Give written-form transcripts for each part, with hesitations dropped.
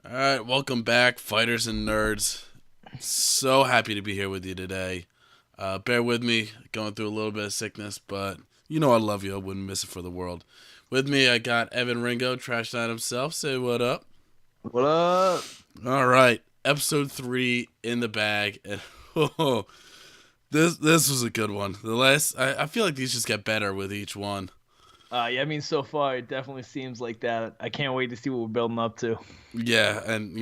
All right, welcome back, fighters and nerds. So happy to be here with you today. Bear with me, going through a little bit of sickness, but you know I love you. I wouldn't miss it for the world. With me, I got Evan Ringo, Trash Night himself. Say what up. What up? All right, episode 3 in the bag, and oh, this was a good one. I feel like these just get better with each one. Yeah, I mean, so far it definitely seems like that. I can't wait to see what we're building up to. Yeah, and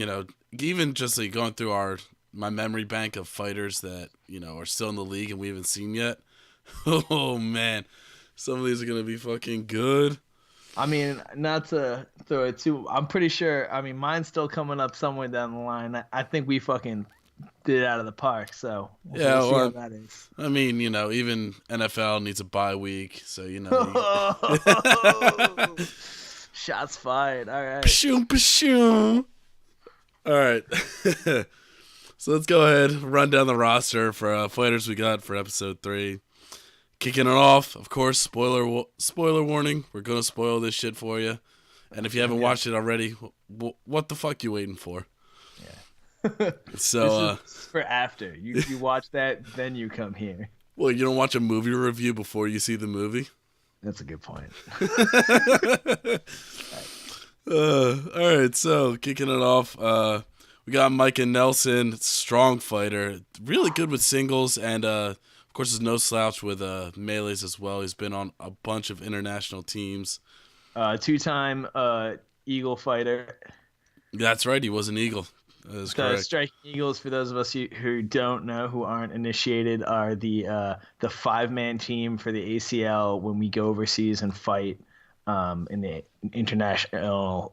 even just like going through my memory bank of fighters that are still in the league and we haven't seen yet. Oh man, some of these are gonna be fucking good. I mean, not to throw it too. I'm pretty sure. I mean, mine's still coming up somewhere down the line. I think we fucking did it out of the park. So Yeah, we'll see how well, that is. I mean, even NFL needs a bye week, so Shots fired. All right. Pshoom, pshoom. All right, so let's go ahead run down the roster for fighters we got for episode 3. Kicking it off, of course, spoiler warning. We're gonna spoil this shit for you, and if you haven't watched it already, what the fuck you waiting for? Yeah. So, this is for after you watch that, then you come here. well, you don't watch a movie review before you see the movie. That's a good point. All right, so kicking it off, we got Micah Nelson, strong fighter, really good with singles, and of course is no slouch with melees as well. He's been on a bunch of international teams. Two-time Eagle fighter. That's right, he was an Eagle. That is correct. Striking Eagles, for those of us who don't know, who aren't initiated, are the five-man team for the ACL when we go overseas and fight in the international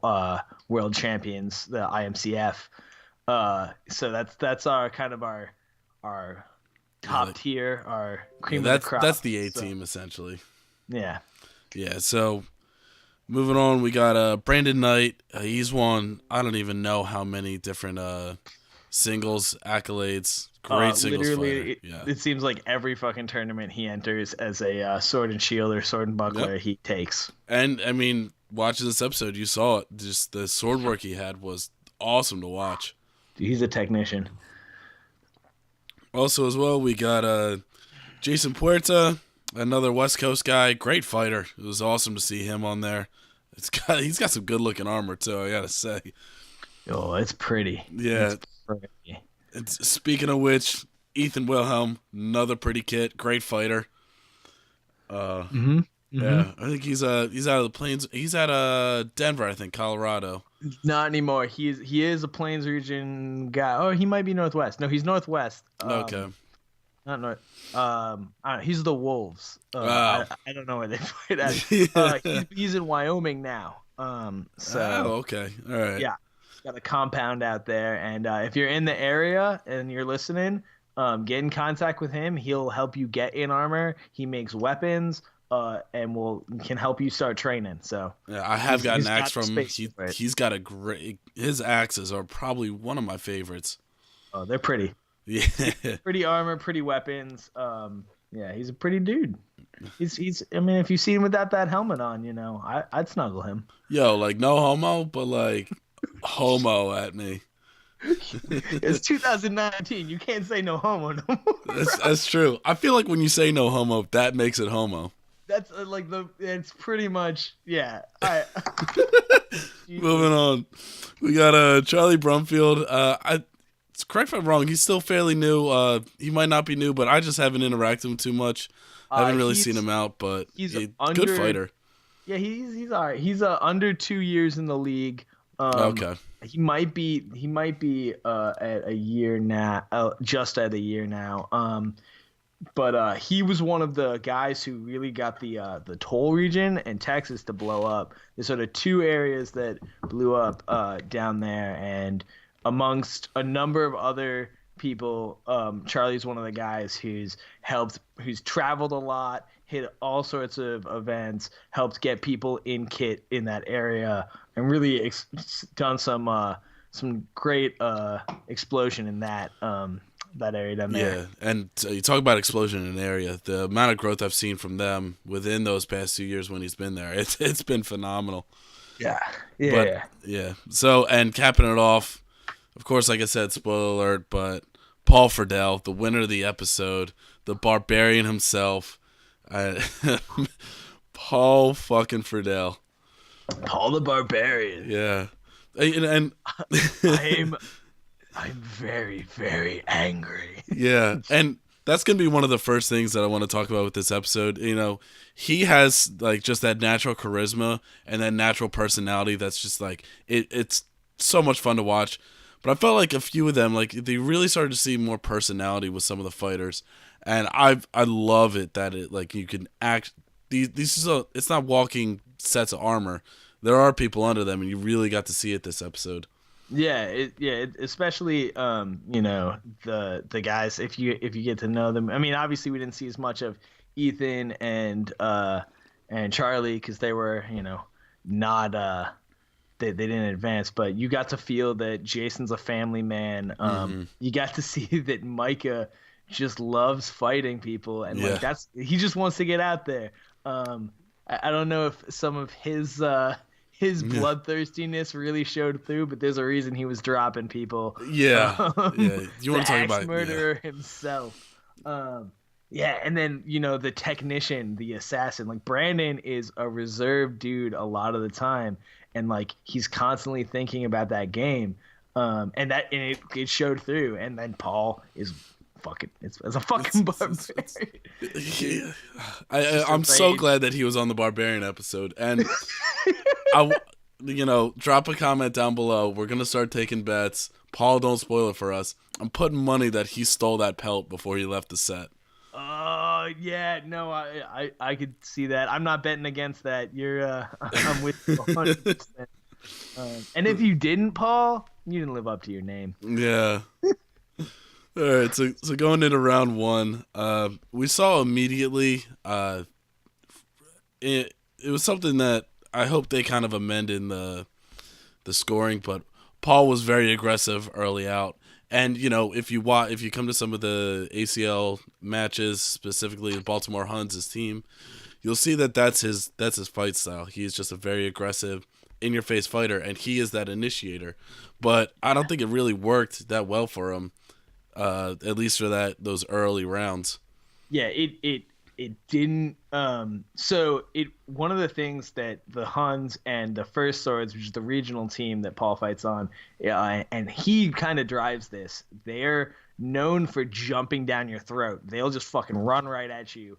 world champions, the IMCF. So that's our kind of our top tier, our cream of the crop. That's the A team essentially. Yeah. Yeah. So moving on, we got Brandon Knight. He's won I don't even know how many different singles accolades. Great singles literally, fighter. Yeah. it seems like every fucking tournament he enters as a sword and shield or sword and buckler, he takes. And I mean, watching this episode, you saw it. Just the sword work he had was awesome to watch. He's a technician. Also, as well, we got Jason Puerta, another West Coast guy, great fighter. It was awesome to see him on there. He's got some good looking armor too, I gotta say. Oh, it's pretty. Yeah. It's pretty. Speaking of which, Ethan Wilhelm, another pretty kid, great fighter. Yeah, I think he's out of the plains. He's at Denver, I think, Colorado. Not anymore. He is a Plains region guy. Oh, he might be Northwest. No, he's Northwest. Okay. Not North. He's the Wolves. I don't know where they fight at. Yeah. He's in Wyoming now. Okay. All right. Yeah, got a compound out there, and if you're in the area and you're listening, get in contact with him. He'll help you get in armor. He makes weapons. And can help you start training. So yeah, I have got an axe from him. Right. He's got his axes are probably one of my favorites. Oh, they're pretty. Yeah. Pretty armor, pretty weapons. Yeah, he's a pretty dude. He's. I mean, if you see him without that helmet on, I'd snuggle him. Yo, like no homo, but like homo at me. It's 2019. You can't say no homo no more. That's true. I feel like when you say no homo, that makes it homo. That's it's pretty much, yeah. Moving on. We got Charlie Brumfield. Correct if I'm wrong, he's still fairly new. He might not be new, but I just haven't interacted with him too much. I haven't really seen him out, but he's a good fighter. Yeah, he's all right. He's under 2 years in the league. Okay. He might be at a year now, just at a year now. But he was one of the guys who really got the toll region and Texas to blow up. There's sort of two areas that blew up down there, and amongst a number of other people, Charlie's one of the guys who's traveled a lot, hit all sorts of events, helped get people in kit in that area, and really done some great explosion in that area down there. Yeah, and you talk about explosion in an area. The amount of growth I've seen from them within those past 2 years when he's been there, it's been phenomenal. Yeah. But Yeah. yeah. So, and capping it off, of course, like I said, spoiler alert, but Paul Friedel, the winner of the episode, the Barbarian himself, uh, Paul fucking Friedel. Paul the Barbarian. Yeah. And I'm very, very angry. yeah, and that's gonna be one of the first things that I want to talk about with this episode. You know, he has like just that natural charisma and that natural personality that's just like it's so much fun to watch. But I felt like a few of them, like they really started to see more personality with some of the fighters, and I love it that it like you can act these it's not walking sets of armor. There are people under them, and you really got to see it this episode. Yeah, especially the guys if you get to know them. I mean, obviously we didn't see as much of Ethan and Charlie because they were not they didn't advance, but you got to feel that Jason's a family man. You got to see that Micah just loves fighting people, and like he just wants to get out there. I don't know if some of his bloodthirstiness really showed through, but there's a reason he was dropping people. Yeah, yeah. You want to talk about murderer himself? Yeah, and then the technician, the assassin. Like Brandon is a reserved dude a lot of the time, and like he's constantly thinking about that game. And it showed through. And then Paul is fucking it's a fucking barbarian. I'm so glad that he was on the Barbarian episode, and drop a comment down below. We're gonna start taking bets. Paul, don't spoil it for us. I'm putting money that he stole that pelt before he left the set. Yeah, no, I could see that. I'm not betting against that. I'm with you 100%. And if you didn't, Paul, you didn't live up to your name. Yeah. All right, so going into round one, we saw immediately. It was something that I hope they kind of amend in the scoring, but Paul was very aggressive early out, and if you come to some of the ACL matches, specifically the Baltimore Huns' team, you'll see that that's his fight style. He's just a very aggressive, in-your-face fighter, and he is that initiator. But I don't think it really worked that well for him. At least for those early rounds. Yeah, it didn't. So one of the things that the Huns and the First Swords, which is the regional team that Paul fights on, and he kind of drives this. They're known for jumping down your throat. They'll just fucking run right at you.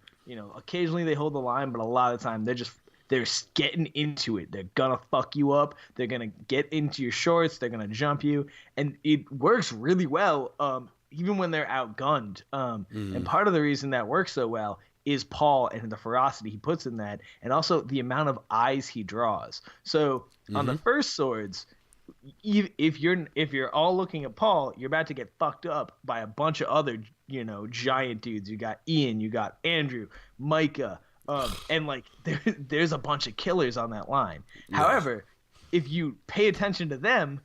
Occasionally they hold the line, but a lot of the time they're getting into it. They're gonna fuck you up. They're gonna get into your shorts. They're gonna jump you, and it works really well. Even when they're outgunned. And part of the reason that works so well is Paul and the ferocity he puts in that, and also the amount of eyes he draws. So on the First Swords, if you're all looking at Paul, you're about to get fucked up by a bunch of other giant dudes. You got Ian, you got Andrew, Micah, and like there's a bunch of killers on that line. Yeah. However, if you pay attention to them,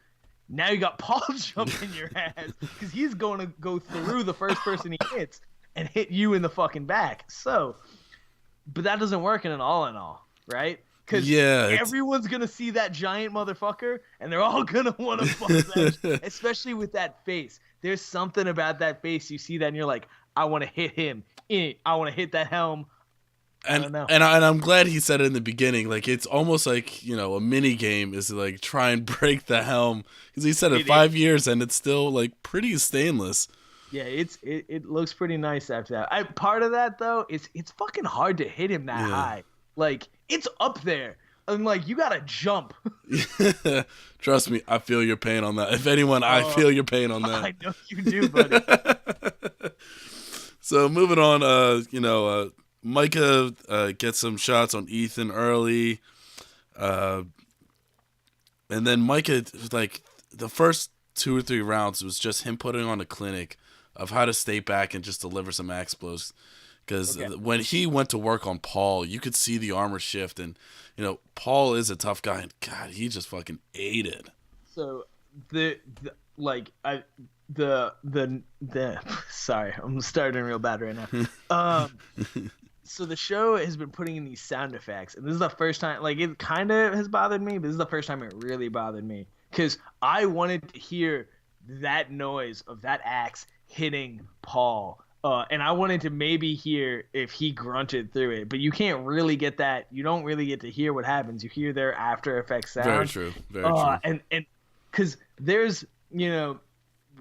now you got Paul jumping your ass because he's going to go through the first person he hits and hit you in the fucking back. So, but that doesn't work in all, right? Because everyone's going to see that giant motherfucker and they're all going to want to fuck that, especially with that face. There's something about that face. You see that and you're like, I want to hit him. I want to hit that helm. And I'm glad he said it in the beginning. Like it's almost like a mini game is to, like try and break the helm because he said it 5 years and it's still like pretty stainless. Yeah, it looks pretty nice after that. Part of that though is it's fucking hard to hit him that high. Like it's up there. I'm like you gotta jump. Trust me, I feel your pain on that. If anyone, I feel your pain on that. I know you do, buddy. So moving on, Micah gets some shots on Ethan early. And then Micah, like, the first 2 or 3 rounds was just him putting on a clinic of how to stay back and just deliver some axe blows. Because when he went to work on Paul, you could see the armor shift. And, Paul is a tough guy. And, God, he just fucking ate it. So, sorry, I'm starting real bad right now. So the show has been putting in these sound effects, and this is the first time. Like, it kind of has bothered me, but this is the first time it really bothered me because I wanted to hear that noise of that axe hitting Paul. And I wanted to maybe hear if he grunted through it, but you can't really get that. You don't really get to hear what happens. You hear their After Effects sound. Very true. Very true. And because there's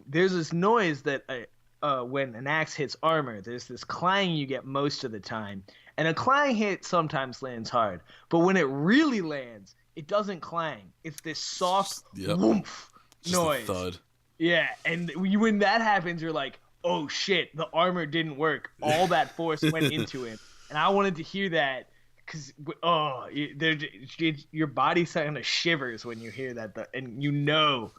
this noise that when an axe hits armor, there's this clang you get most of the time, and a clang hit sometimes lands hard, but when it really lands, it doesn't clang. It's this soft woomph noise. A thud. Yeah, and when that happens, you're like, oh shit, the armor didn't work. All that force went into it. And I wanted to hear that because, your body kind of shivers when you hear that. And you know.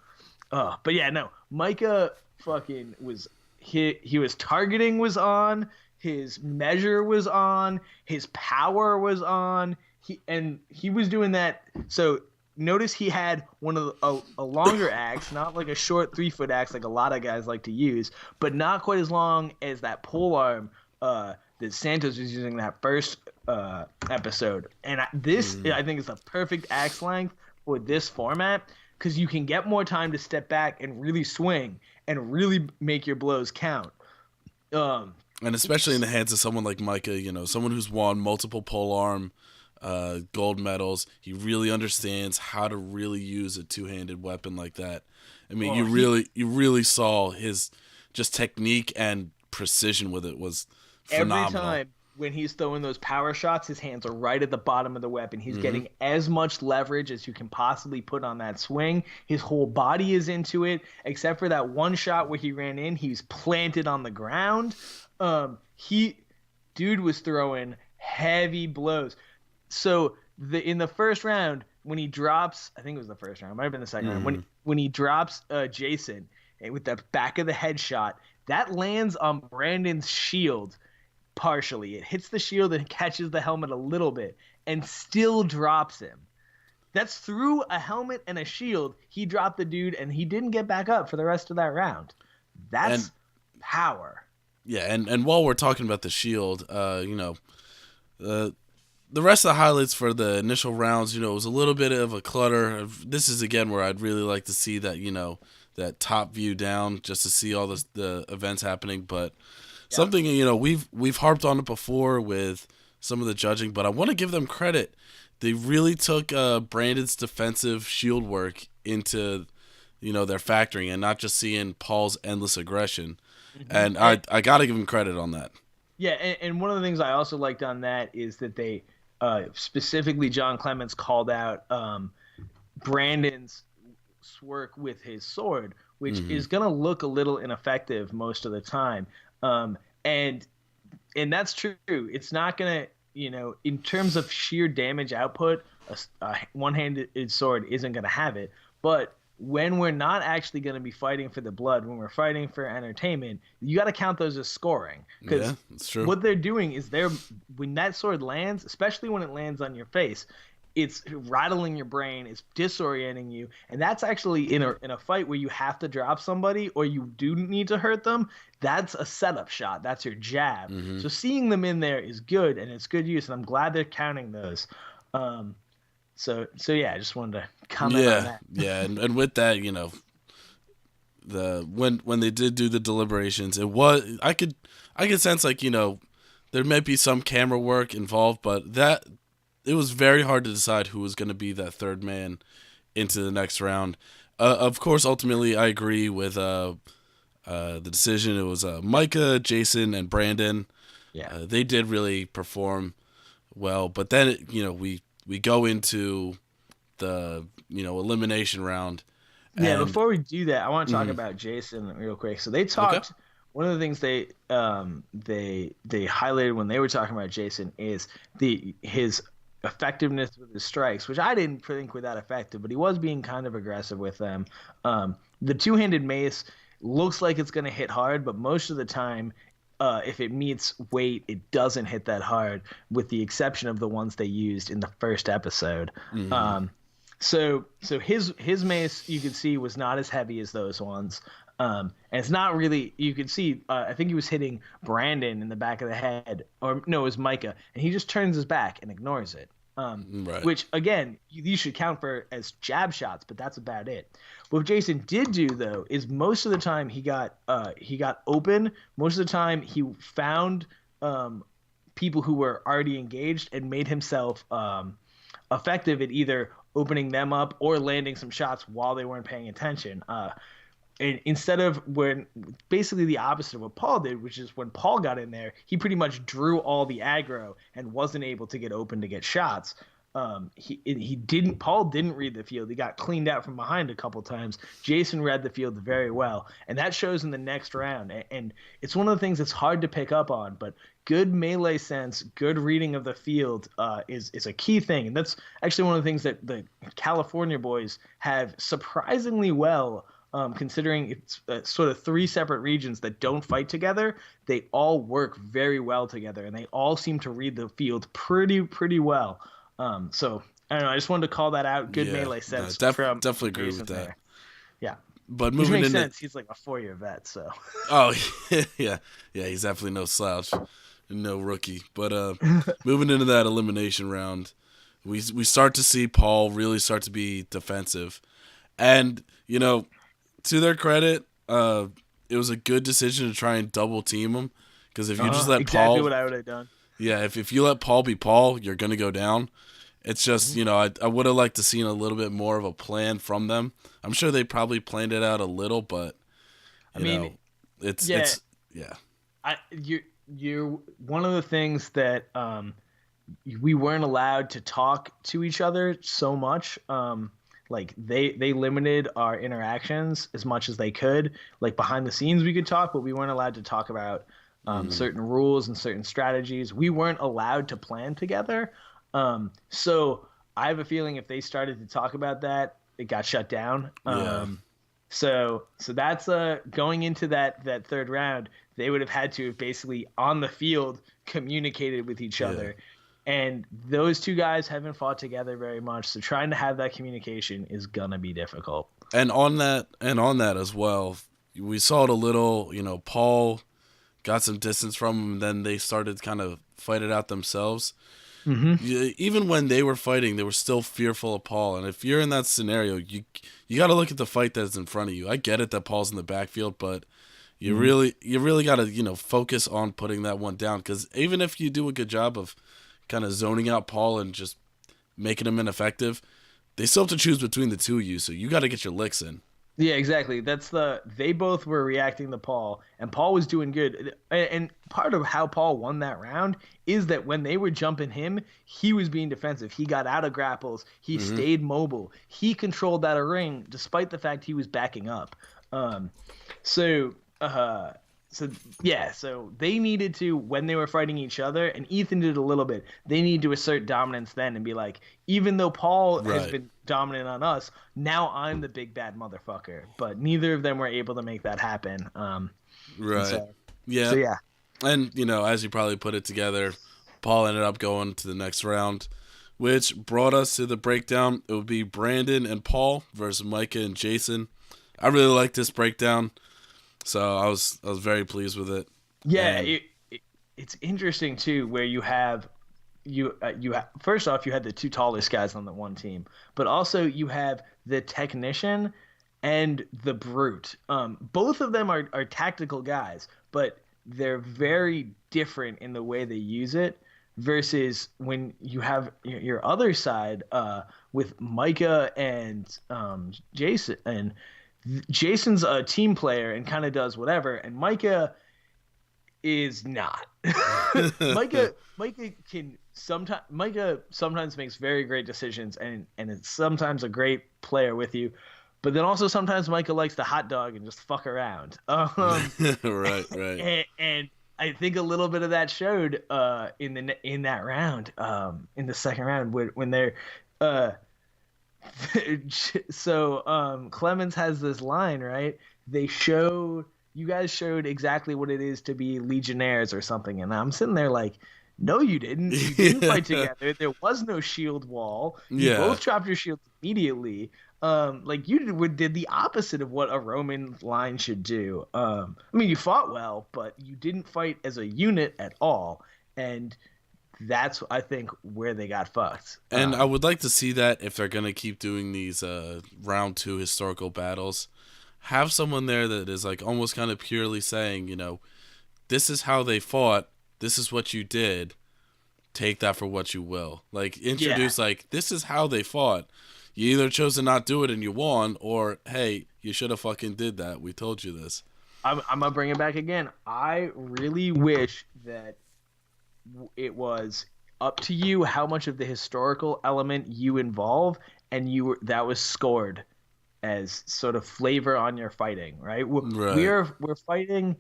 But yeah, no. Micah fucking was, he was targeting was on. His measure was on. His power was on. He was doing that. So notice he had one of a longer axe, not like a short 3-foot axe like a lot of guys like to use, but not quite as long as that pole arm that Santos was using that first episode. And I think is the perfect axe length for this format because you can get more time to step back and really swing and really make your blows count. And especially in the hands of someone like Micah, someone who's won multiple polearm gold medals. He really understands how to really use a two-handed weapon like that. I mean, you really saw his just technique and precision with it was phenomenal. Every time when he's throwing those power shots, his hands are right at the bottom of the weapon. He's getting as much leverage as you can possibly put on that swing. His whole body is into it, except for that one shot where he ran in. He's planted on the ground. Dude was throwing heavy blows. So in the first round, when he drops, I think it was the first round, it might have been the second round. When he drops Jason with the back of the head shot, that lands on Brandon's shield partially. It hits the shield and catches the helmet a little bit and still drops him. That's through a helmet and a shield. He dropped the dude and he didn't get back up for the rest of that round. That's power. Yeah, and while we're talking about the shield, the rest of the highlights for the initial rounds, it was a little bit of a clutter. This is, again, where I'd really like to see that, that top view down just to see all the events happening. But something, we've harped on it before with some of the judging, but I want to give them credit. They really took Brandon's defensive shield work into, their factoring and not just seeing Paul's endless aggression. And I got to give him credit on that. Yeah, and one of the things I also liked on that is that they specifically John Clements called out Brandon's work with his sword, which is going to look a little ineffective most of the time. And that's true. It's not going to, in terms of sheer damage output, a one-handed sword isn't going to have it. But when we're not actually going to be fighting for the blood, when we're fighting for entertainment, you got to count those as scoring. Because that's true. What they're doing is when that sword lands, especially when it lands on your face, it's rattling your brain, it's disorienting you, and that's actually in a fight where you have to drop somebody or you do need to hurt them. That's a setup shot. That's your jab. So seeing them in there is good, and it's good use, and I'm glad they're counting those. So yeah, I just wanted to comment on that. Yeah, and with that, when they did do the deliberations, it was I could sense like there might be some camera work involved, but that it was very hard to decide who was going to be that third man into the next round. Of course, ultimately, I agree with the decision. It was Micah, Jason, and Brandon. Yeah, they did really perform well, but then we go into the elimination round. Yeah, before we do that, I want to talk about Jason real quick. So they talked. Okay. One of the things they highlighted when they were talking about Jason is his effectiveness with his strikes, which I didn't think were that effective, but he was being kind of aggressive with them. The two-handed mace looks like it's going to hit hard, but most of the time, if it meets weight, it doesn't hit that hard, with the exception of the ones they used in the first episode. So his mace you could see was not as heavy as those ones. And it's not really, you could see, I think he was hitting Brandon in the back of the head, or no, it was Micah, and he just turns his back and ignores it. Right. Which again, these should count for as jab shots, but that's about it. What Jason did do though is most of the time he got open. Most of the time he found people who were already engaged and made himself effective at either opening them up or landing some shots while they weren't paying attention. And instead of when basically the opposite of what Paul did, which is when Paul got in there, he pretty much drew all the aggro and wasn't able to get open to get shots. Paul didn't read the field. He got cleaned out from behind a couple times. Jason read the field very well, and that shows in the next round. And it's one of the things that's hard to pick up on, but good melee sense, good reading of the field is a key thing. And that's actually one of the things that the California boys have surprisingly well. Considering it's sort of three separate regions that don't fight together, they all work very well together, and they all seem to read the field pretty well. So I don't know. I just wanted to call that out. Good melee sense. Definitely agree with that. There. Yeah, but which moving makes into sense. He's like a 4-year vet, so. Oh yeah, he's definitely no slouch, no rookie. But moving into that elimination round, we start to see Paul really start to be defensive, and to their credit, it was a good decision to try and double team him, because if you just let exactly Paul, what I would have done. Yeah, if you let Paul be Paul, you're gonna go down. It's just I would have liked to seen a little bit more of a plan from them. I'm sure they probably planned it out a little, but it's you're one of the things that we weren't allowed to talk to each other so much. Like they limited our interactions as much as they could. Like behind the scenes we could talk, but we weren't allowed to talk about certain rules and certain strategies. We weren't allowed to plan together. So I have a feeling if they started to talk about that, it got shut down. So that's going into that third round, they would have had to have basically on the field communicated with each other. And those two guys haven't fought together very much, so trying to have that communication is gonna be difficult. And on that as well, we saw it a little. Paul got some distance from him, and then they started to kind of fight it out themselves. Even when they were fighting, they were still fearful of Paul. And if you're in that scenario, you got to look at the fight that's in front of you. I get it that Paul's in the backfield, but you really got to focus on putting that one down, because even if you do a good job of kind of zoning out Paul and just making him ineffective, they still have to choose between the two of you, so you got to get your licks in. Yeah, exactly. They both were reacting to Paul, and Paul was doing good. And part of how Paul won that round is that when they were jumping him, he was being defensive. He got out of grapples. He stayed mobile. He controlled that ring despite the fact he was backing up. So they needed to, when they were fighting each other, and Ethan did a little bit, they need to assert dominance then and be like, even though Paul has been dominant on us, now I'm the big bad motherfucker. But neither of them were able to make that happen. Yeah. And, as you probably put it together, Paul ended up going to the next round, which brought us to the breakdown. It would be Brandon and Paul versus Micah and Jason. I really liked this breakdown. So I was very pleased with it. Yeah, it's interesting too, where you have first off, you had the two tallest guys on the one team, but also you have the technician and the brute. Both of them are tactical guys, but they're very different in the way they use it. Versus when you have your other side with Micah and Jason and. Jason's a team player and kind of does whatever, and Micah is not. Micah sometimes makes very great decisions, and it's sometimes a great player with you, but then also sometimes Micah likes to hot dog and just fuck around. Right. And I think a little bit of that showed in that round, in the second round when they're. So Clemens has this line, right? You guys showed exactly what it is to be legionnaires or something, and I'm sitting there like, No, you didn't. You didn't fight together. There was no shield wall. You Yeah. both dropped your shields immediately. Like you did the opposite of what a Roman line should do. I mean, you fought well, but you didn't fight as a unit at all, and that's I think where they got fucked. And I would like to see that if they're gonna keep doing these round 2 historical battles, have someone there that is like almost kind of purely saying, this is how they fought, this is what you did, take that for what you will. Like introduce like this is how they fought. You either chose to not do it and you won, or hey, you should have fucking did that. We told you this. I'm gonna bring it back again. I really wish that it was up to you how much of the historical element you involve, and that was scored as sort of flavor on your fighting, right? We're fighting.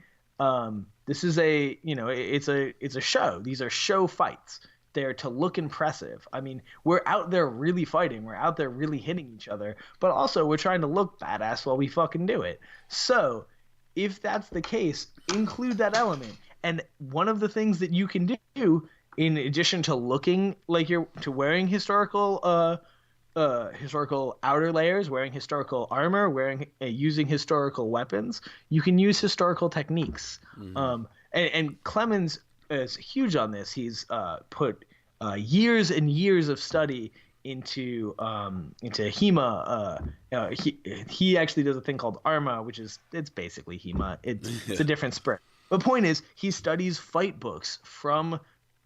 This is it's a show. These are show fights. They're to look impressive. I mean, we're out there really fighting. We're out there really hitting each other, but also we're trying to look badass while we fucking do it. So, if that's the case, include that element. And one of the things that you can do, in addition to looking like wearing historical outer layers, wearing historical armor, using historical weapons, you can use historical techniques. Mm-hmm. And Clemens is huge on this. He's put years and years of study into HEMA. He actually does a thing called ARMA, it's basically HEMA. It's a different sprint. The point is, he studies fight books from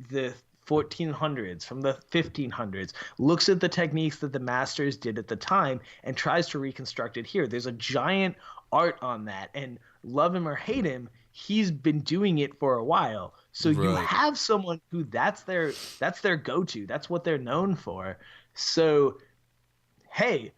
the 1400s, from the 1500s, looks at the techniques that the masters did at the time and tries to reconstruct it here. There's a giant art on that, and love him or hate him, he's been doing it for a while. So you have someone who that's their go-to. That's what they're known for. So, hey,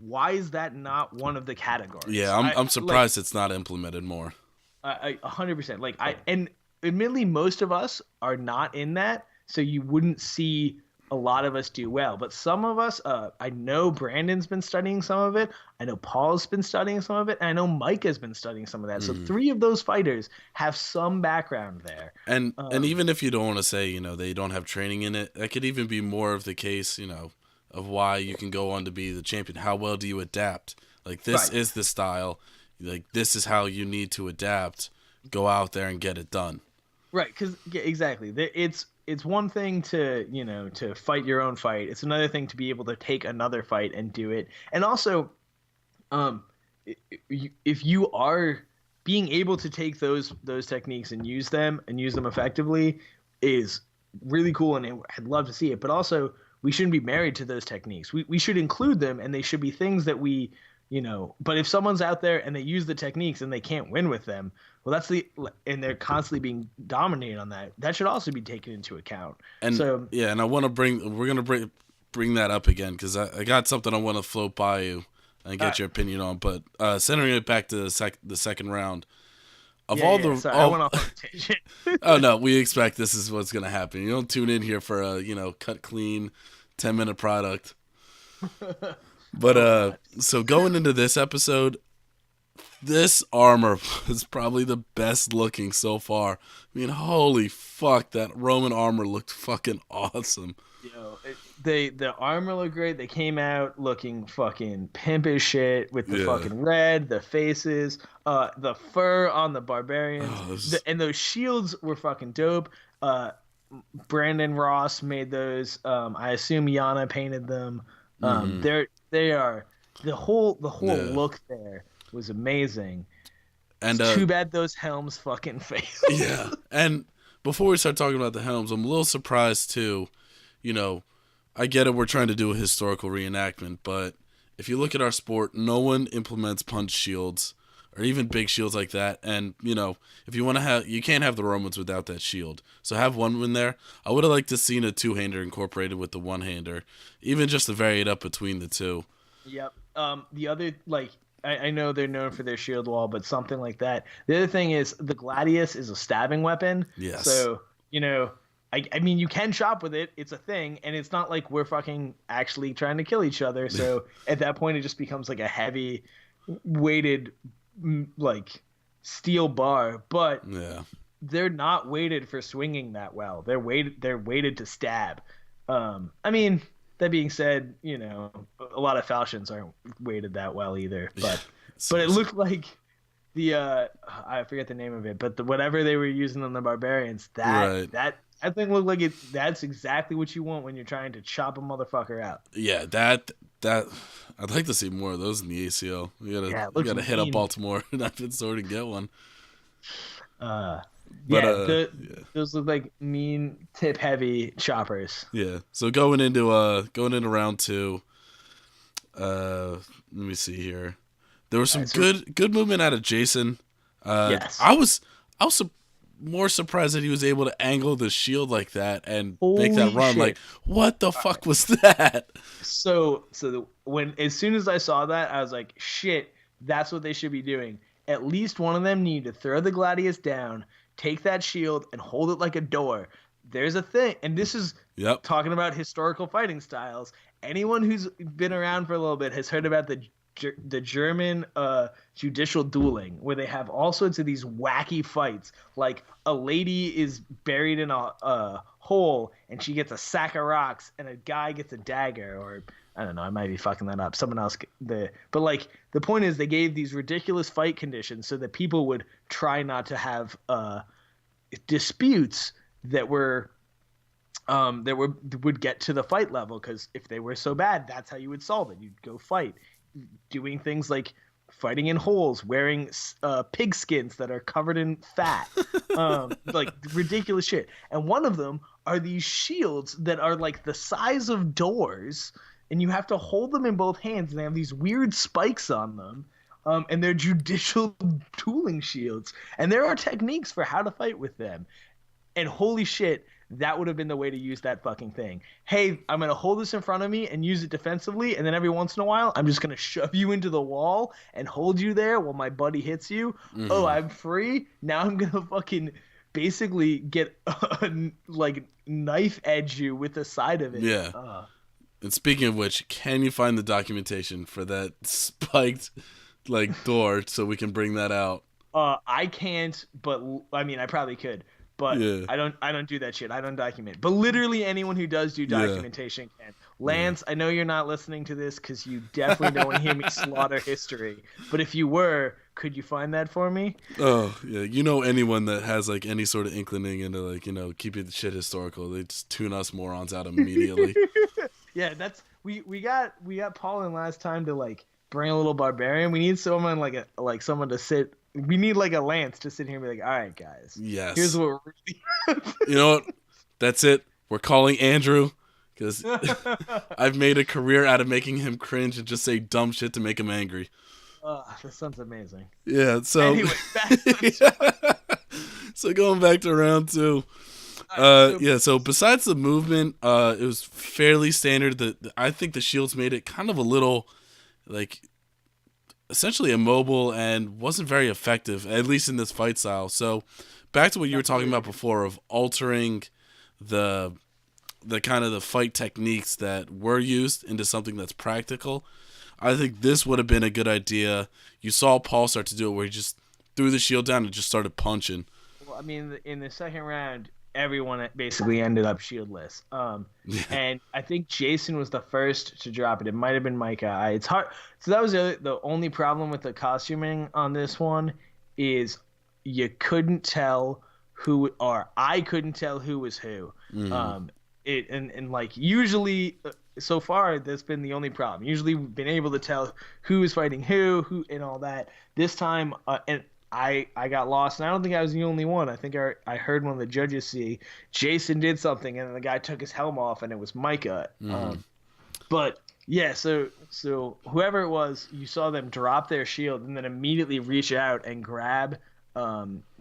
why is that not one of the categories? Yeah, I'm surprised it's not implemented more. 100%. And admittedly, most of us are not in that, so you wouldn't see a lot of us do well. But some of us, I know Brandon's been studying some of it. I know Paul's been studying some of it. And I know Mike has been studying some of that. So 3 of those fighters have some background there. And even if you don't want to say, they don't have training in it, that could even be more of the case, of why you can go on to be the champion. How well do you adapt? Like, this is the style. Like, this is how you need to adapt. Go out there and get it done. Right, because exactly. It's one thing to fight your own fight. It's another thing to be able to take another fight and do it. And also, if you are being able to take those techniques and use them effectively is really cool, and I'd love to see it. But also, we shouldn't be married to those techniques. We should include them, and they should be things that we but if someone's out there and they use the techniques and they can't win with them, well, and they're constantly being dominated on that should also be taken into account. And so, yeah, and we're going to bring that up again, because I got something I want to float by you and get your opinion on. But centering it back to the second round, I went off on a tangent. Oh no, we expect this is what's going to happen. You don't tune in here for a cut clean 10-minute product. But so going into this episode, this armor was probably the best looking so far. I mean, holy fuck, that Roman armor looked fucking awesome. The armor looked great. They came out looking fucking pimp as shit with the fucking red, the faces, the fur on the barbarians, and those shields were fucking dope. Brandon Ross made those. I assume Yana painted them. They are the whole look there was amazing. And it's too bad those helms fucking failed. Yeah. And before we start talking about the helms, I'm a little surprised too. I get it, we're trying to do a historical reenactment, but if you look at our sport, no one implements punch shields or even big shields like that. And if you want to you can't have the Romans without that shield. So have one in there. I would have liked to seen a 2-hander incorporated with the 1-hander, even just to vary it up between the two. Yep. The other, I know they're known for their shield wall, but something like that. The other thing is the gladius is a stabbing weapon. Yes. So I mean, you can chop with it. It's a thing, and it's not like we're fucking actually trying to kill each other. So at that point, it just becomes like a heavy weighted steel bar. But they're not weighted for swinging that well. They're weighted to stab. I mean, that being said, a lot of falchions aren't weighted that well either. But it Seriously. looked like the I forget the name of it, but whatever they were using on the barbarians, that Right. that that thing looked like it. That's exactly what you want when you're trying to chop a motherfucker out. Yeah, that I'd like to see more of those in the ACL. Yeah, it We looks gotta hit up mean. Baltimore and I've sword and get one. Uh, But yeah, yeah. those look like mean tip heavy choppers. Yeah. So going into round two, let me see here. There was All some right, so good movement out of Jason. yes, I was more surprised that he was able to angle the shield like that and make that holy run. Like, shit. what the fuck was that? When as soon as I saw that, I was like, shit, that's what they should be doing. At least one of them need to throw the gladius down, take that shield, and hold it like a door. There's a thing, and this is Yep. talking about historical fighting styles. Anyone who's been around for a little bit has heard about the German judicial dueling, where they have all sorts of these wacky fights. Like a lady is buried in a hole and she gets a sack of rocks, and a guy gets a dagger, or I don't know, I might be fucking that up. Someone else, but like the point is, they gave these ridiculous fight conditions so that people would try not to have disputes that would get to the fight level, because if they were so bad, that's how you would solve it. You'd go fight, doing things like fighting in holes, wearing pig skins that are covered in fat, like ridiculous shit. And one of them are these shields that are like the size of doors, and you have to hold them in both hands, and they have these weird spikes on them. And they're judicial dueling shields, and there are techniques for how to fight with them. And holy shit, that would have been the way to use that fucking thing. Hey, I'm going to hold this in front of me and use it defensively, and then every once in a while, I'm just going to shove you into the wall and hold you there while my buddy hits you. Oh, Hmm. I'm free. Now I'm going to fucking basically get like knife edge you with the side of it. Yeah. And speaking of which, can you find the documentation for that spiked like door so we can bring that out? I can't, but I mean, I probably could, but Yeah. I don't do that shit. I don't document. But literally anyone who does do Yeah. documentation can. Yeah. Lance, I know you're not listening to this because you definitely don't want to hear me slaughter history. But if you were, could you find that for me? Oh, yeah. You know, anyone that has like any sort of inclining into like, keeping the shit historical, they just tune us morons out immediately. Yeah, that's we got Paul in last time to like bring a little barbarian. We need someone like someone to sit. We need like a Lance to sit here and be like, all right, guys, here's Yes. what we're You know what? That's it. We're calling Andrew because really. I've made a career out of making him cringe and just say dumb shit to make him angry. That sounds amazing. Yeah, so Anyway, back to the so going back to round two. All right, so Yeah, so besides the movement, it was fairly standard. I think the shields made it kind of a little like essentially immobile and wasn't very effective, at least in this fight style. So back to what you were talking about before of altering the kind of the fight techniques that were used into something that's practical. I think this would have been a good idea. You saw Paul start to do it where he just threw the shield down and just started punching. Well, I mean, in the second round, everyone basically ended up shieldless. Yeah. And I think Jason was the first to drop it. It might have been Micah. It's hard. So that was the only problem with the costuming on this one is you couldn't tell who, or I couldn't tell who was who. And like usually so far that's been the only problem. Usually we've been able to tell who is fighting who and all that. This time and I got lost, and I don't think I was the only one. I think I heard one of the judges see Jason did something, and then the guy took his helm off, and it was Micah. But yeah, so whoever it was, you saw them drop their shield and then immediately reach out and grab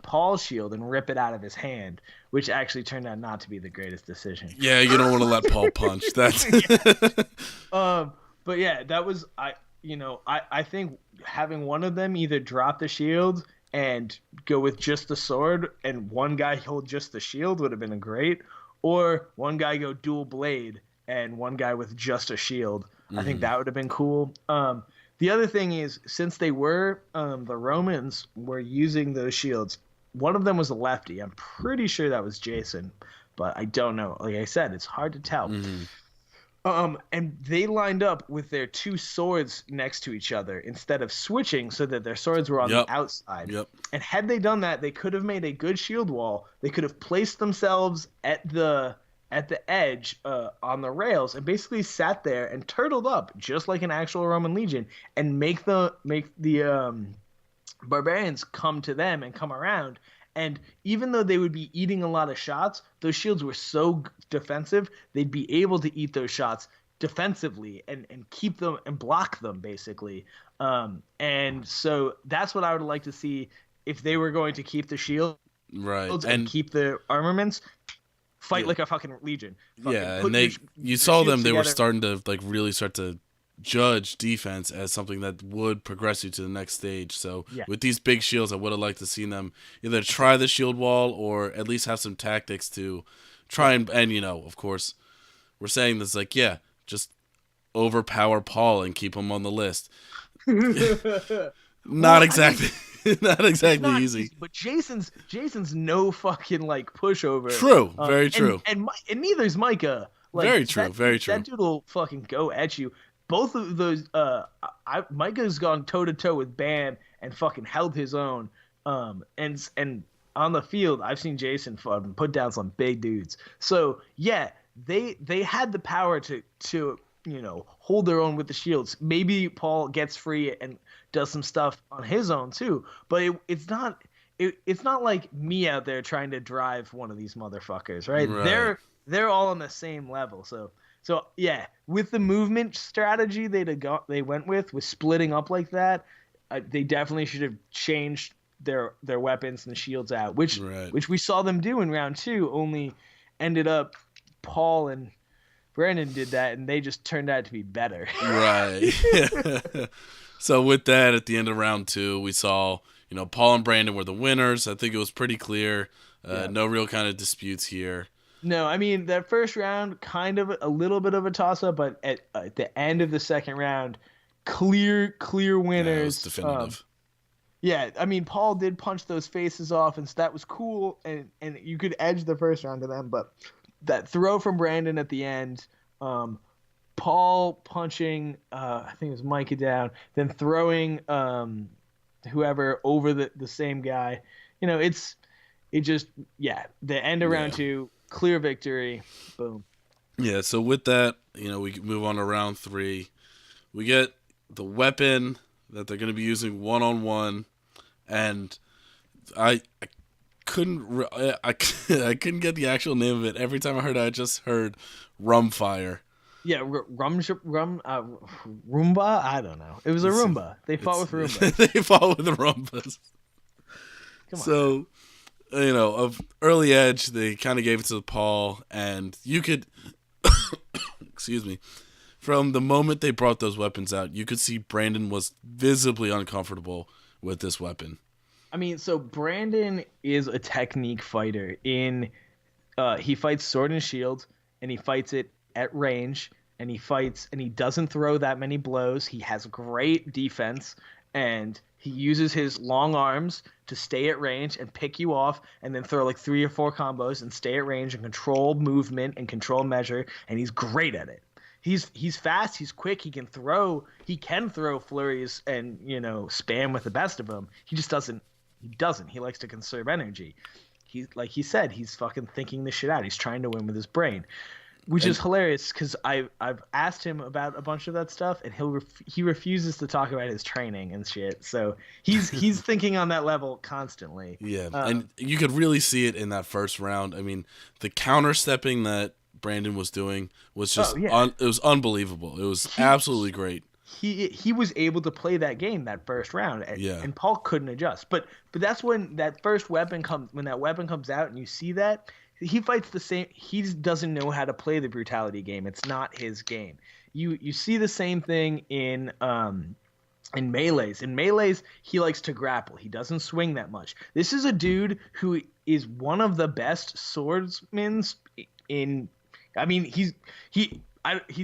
Paul's shield and rip it out of his hand, which actually turned out not to be the greatest decision. Yeah, you don't want to let Paul punch. That's But yeah, that was I think having one of them either drop the shield and go with just the sword, and one guy hold just the shield would have been great, or one guy go dual blade and one guy with just a shield. I think that would have been cool. The other thing is, since they were the Romans were using those shields, one of them was a lefty. I'm pretty sure that was Jason, but I don't know. Like I said, it's hard to tell. Mm-hmm. And they lined up with their two swords next to each other instead of switching so that their swords were on the outside. Yep. And had they done that, they could have made a good shield wall. They could have placed themselves at the edge on the rails and basically sat there and turtled up just like an actual Roman legion and make the barbarians come to them and come around. And even though they would be eating a lot of shots, those shields were so defensive, they'd be able to eat those shots defensively and keep them and block them, basically. And so that's what I would like to see if they were going to keep the shields and keep the armaments. Fight like a fucking legion. And you saw them, they were starting to like really start to judge defense as something that would progress you to the next stage. So with these big shields, I would have liked to see them either try the shield wall or at least have some tactics to try and of course, we're saying this like, just overpower Paul and keep him on the list. Not exactly easy. But Jason's no fucking like pushover. True, very true. And neither's Micah. Like, very true. That dude will fucking go at you. Both of those, Micah's gone toe to toe with Bam and fucking held his own. And on the field, I've seen Jason fucking put down some big dudes. So they had the power to hold their own with the shields. Maybe Paul gets free and does some stuff on his own too. But it's not like me out there trying to drive one of these motherfuckers, right? They're all on the same level. So with the movement strategy they went with splitting up like that, they definitely should have changed their weapons and the shields out, which we saw them do in round 2. Only ended up Paul and Brandon did that, and they just turned out to be better. Right. So with that, at the end of round 2, we saw Paul and Brandon were the winners. I think it was pretty clear. No real kind of disputes here. No, I mean, that first round, kind of a little bit of a toss-up, but at the end of the second round, clear winners. Yeah, it was definitive. I mean, Paul did punch those faces off, and so that was cool, and you could edge the first round to them, but that throw from Brandon at the end, Paul punching, I think it was Micah down, then throwing whoever over the same guy, the end of round 2, clear victory, boom. Yeah, so with that, we can move on to round 3. We get the weapon that they're going to be using one-on-one, and I couldn't get the actual name of it. Every time I heard it, I just heard Rumfire. Yeah, Roomba? I don't know. It was a Roomba. They fought with Roombas. They fought with the Roombas. Come on. So, of early edge, they kind of gave it to Paul, and you could, excuse me, from the moment they brought those weapons out, you could see Brandon was visibly uncomfortable with this weapon. I mean, so Brandon is a technique fighter. He fights sword and shield, and he fights it at range, and he doesn't throw that many blows. He has great defense, and he uses his long arms to stay at range and pick you off, and then throw like 3 or 4 combos and stay at range and control movement and control measure, and he's great at it. He's fast, he's quick, he can throw flurries and spam with the best of them. He just doesn't. He likes to conserve energy. Like he said, he's fucking thinking this shit out. He's trying to win with his brain, which is hilarious because I've asked him about a bunch of that stuff, and he refuses to talk about his training and shit. So he's thinking on that level constantly. Yeah, and you could really see it in that first round. I mean, the counter stepping that Brandon was doing was just it was unbelievable. It was absolutely great. He was able to play that game that first round, and Paul couldn't adjust. But that's when that first weapon comes out, and you see that he fights the same. He just doesn't know how to play the brutality game. It's not his game. You see the same thing in melees. In melees, he likes to grapple. He doesn't swing that much. This is a dude who is one of the best swordsmen in. I mean, he's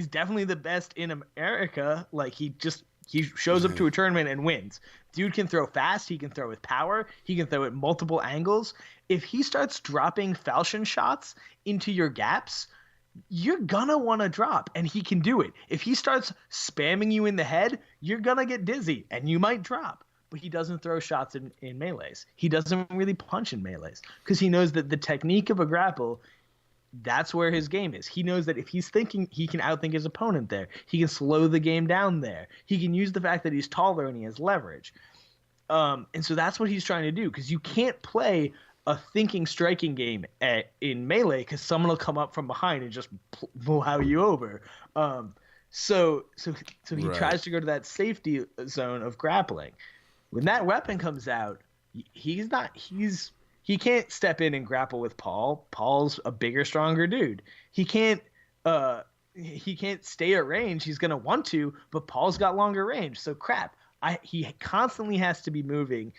definitely the best in America. Like, he just He shows up to a tournament and wins. Dude can throw fast. He can throw with power. He can throw at multiple angles. If he starts dropping falchion shots into your gaps, you're gonna want to drop, and he can do it. If he starts spamming you in the head, you're gonna get dizzy, and you might drop. But he doesn't throw shots in melees. He doesn't really punch in melees because he knows that the technique of a grapple, that's where his game is. He knows that if he's thinking, he can outthink his opponent there. He can slow the game down there. He can use the fact that he's taller and he has leverage. And so that's what he's trying to do, because you can't play a thinking striking game in melee because someone will come up from behind and just plow you over. So he Right. tries to go to that safety zone of grappling. When that weapon comes out, he can't step in and grapple with Paul. Paul's a bigger, stronger dude. He can't stay at range. He's gonna want to, but Paul's got longer range. So crap. He constantly has to be moving.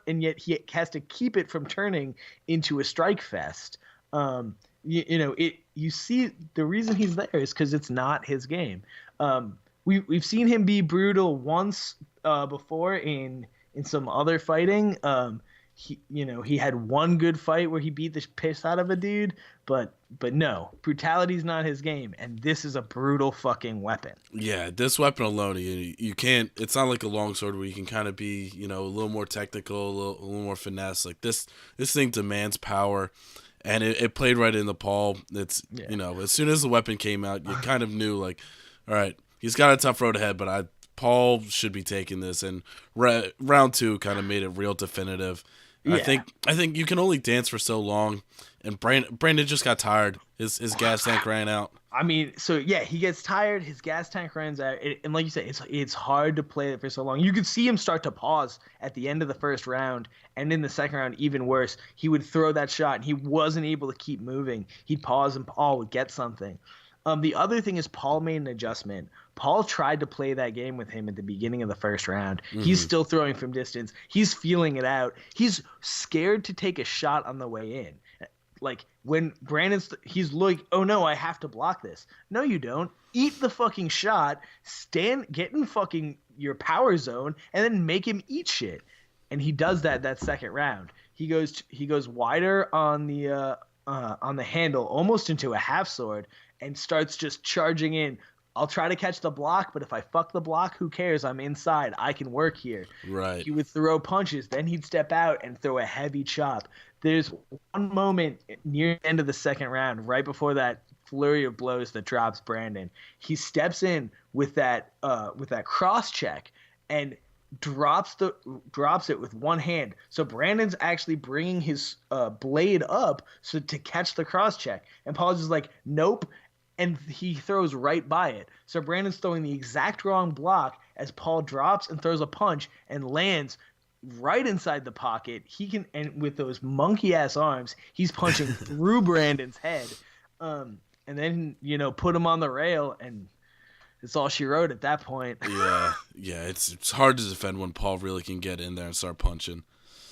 And yet he has to keep it from turning into a strike fest. You see, the reason he's there is because it's not his game. We've seen him be brutal once before in some other fighting. He had one good fight where he beat the piss out of a dude, but no, brutality's not his game, and this is a brutal fucking weapon. Yeah, this weapon alone, you can't. It's not like a longsword where you can kind of be, a little more technical, a little more finesse. Like this thing demands power, and it played right into Paul. It's as soon as the weapon came out, you kind of knew like, all right, he's got a tough road ahead, but Paul should be taking this. And round 2 kind of made it real definitive. Yeah. I think you can only dance for so long, and Brandon just got tired. His gas tank ran out. I mean, so yeah, he gets tired. His gas tank runs out, and like you said, it's hard to play it for so long. You could see him start to pause at the end of the first round, and in the second round, even worse. He would throw that shot, and he wasn't able to keep moving. He'd pause, and Paul would get something. The other thing is Paul made an adjustment. Paul tried to play that game with him at the beginning of the first round. Mm-hmm. He's still throwing from distance. He's feeling it out. He's scared to take a shot on the way in. Like when he's like, oh no, I have to block this. No, you don't. Eat the fucking shot. Get in fucking your power zone, and then make him eat shit. And he does that second round. He goes wider on the handle, almost into a half sword, and starts just charging in. I'll try to catch the block, but if I fuck the block, who cares? I'm inside. I can work here. Right. He would throw punches. Then he'd step out and throw a heavy chop. There's one moment near the end of the second round, right before that flurry of blows that drops Brandon. He steps in with that cross check and drops it with one hand. So Brandon's actually bringing his blade up to catch the cross check, and Paul's just like, nope. And he throws right by it. So Brandon's throwing the exact wrong block as Paul drops and throws a punch and lands right inside the pocket. And with those monkey ass arms, he's punching through Brandon's head. And then, put him on the rail, and it's all she wrote at that point. Yeah. It's hard to defend when Paul really can get in there and start punching.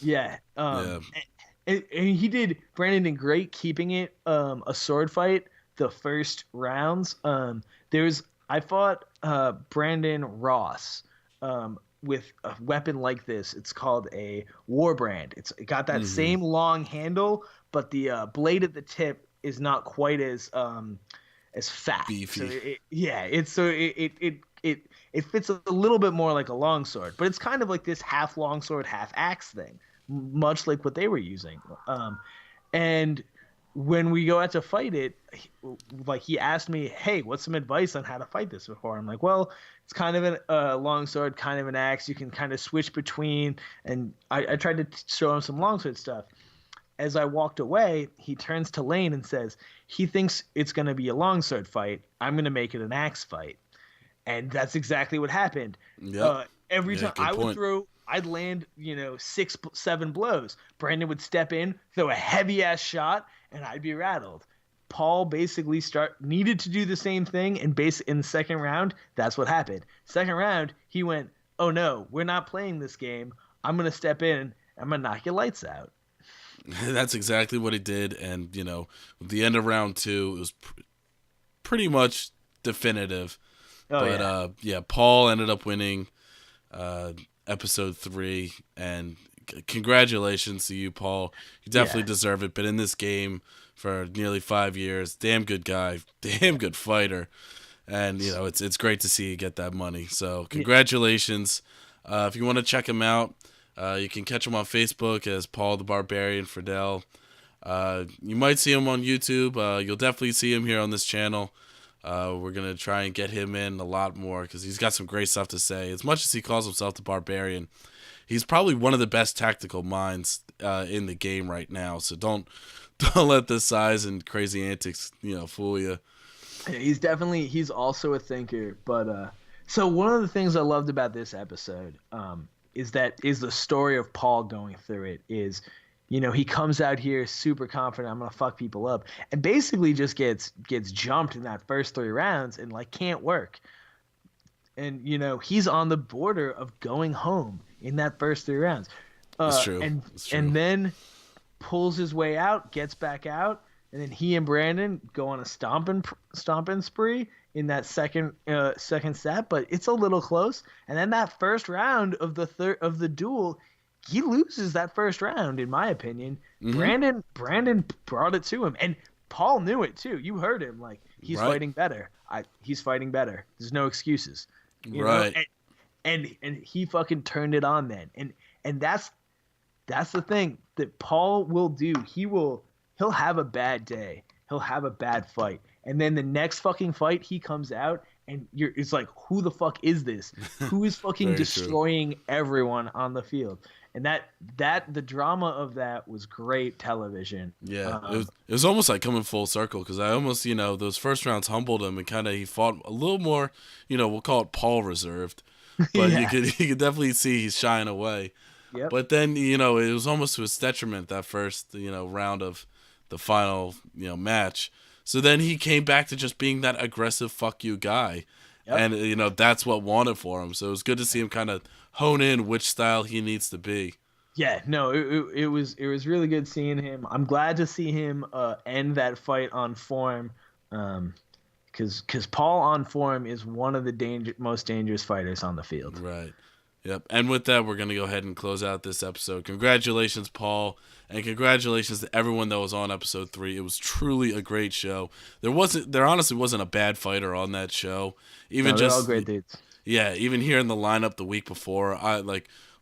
Yeah. And Brandon did great keeping it a sword fight the first rounds. I fought Brandon Ross with a weapon like this. It's called a Warbrand. It got that same long handle, but the blade at the tip is not quite as fat. Beefy. So it fits a little bit more like a longsword, but it's kind of like this half longsword, half axe thing, much like what they were using. And when we go out to fight it, he asked me, hey, what's some advice on how to fight this before? I'm like, well, it's kind of a longsword, kind of an axe. You can kind of switch between. And I tried to show him some longsword stuff. As I walked away, he turns to Lane and says, he thinks it's going to be a longsword fight. I'm going to make it an axe fight. And that's exactly what happened. Yep. Every time I would throw, I'd land, 6, 7 blows. Brandon would step in, throw a heavy ass shot, and I'd be rattled. Paul basically needed to do the same thing, and in the second round, that's what happened. Second round, he went, oh no, we're not playing this game. I'm going to step in, I'm going to knock your lights out. That's exactly what he did, and, the end of round 2, it was pretty much definitive. Oh But yeah. yeah, Paul ended up winning episode 3, and congratulations to you, Paul. You definitely Yeah. deserve it. Been in this game for nearly 5 years. Damn good guy. Damn good fighter. And it's great to see you get that money. So Yeah. congratulations. If you want to check him out, you can catch him on Facebook as Paul the Barbarian Friedel. You might see him on YouTube. You'll definitely see him here on this channel. We're going to try and get him in a lot more because he's got some great stuff to say. As much as he calls himself the Barbarian, he's probably one of the best tactical minds in the game right now. So don't let the size and crazy antics fool you. He's also a thinker, but so one of the things I loved about this episode is the story of Paul going through it is, he comes out here super confident, I'm gonna fuck people up, and basically just gets jumped in that first 3 rounds and like can't work. And he's on the border of going home in that first 3 rounds. It's true. And It's true. and then pulls his way out, gets back out, and then he and Brandon go on a stomping spree in that second set, but it's a little close. And then that first round of the duel, he loses that first round, in my opinion. Mm-hmm. Brandon brought it to him, and Paul knew it too. You heard him, like he's Right. fighting better. He's fighting better. There's no excuses. Right. And he fucking turned it on then. And that's the thing that Paul will do. He'll have a bad day. He'll have a bad fight. And then the next fucking fight he comes out and it's like, who the fuck is this? Who is fucking destroying everyone on the field? And that the drama of that was great television. Yeah, it was almost like coming full circle because I almost, those first rounds humbled him and he fought a little more, we'll call it Paul reserved, but Yeah. you could definitely see he's shying away. Yep. But then, it was almost to his detriment that first, round of the final, match. So then he came back to just being that aggressive fuck you guy. Yep. And, that's what wanted for him. So it was good to see him kind of hone in which style he needs to be. Yeah, no, it was really good seeing him. I'm glad to see him end that fight on form, because Paul on form is one of the most dangerous fighters on the field. Right. Yep. And with that, we're going to go ahead and close out this episode. Congratulations, Paul, and congratulations to everyone that was on episode 3. It was truly a great show. There honestly wasn't a bad fighter on that show. They're all great dudes. Yeah, even here in the lineup the week before,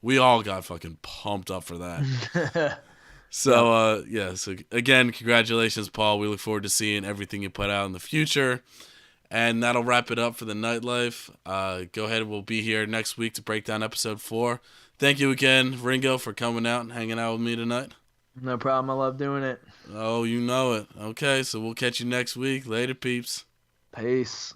we all got fucking pumped up for that. So, so again, congratulations, Paul. We look forward to seeing everything you put out in the future. And that'll wrap it up for the nightlife. Go ahead. We'll be here next week to break down episode 4. Thank you again, Ringo, for coming out and hanging out with me tonight. No problem. I love doing it. Oh, you know it. Okay, so we'll catch you next week. Later, peeps. Peace.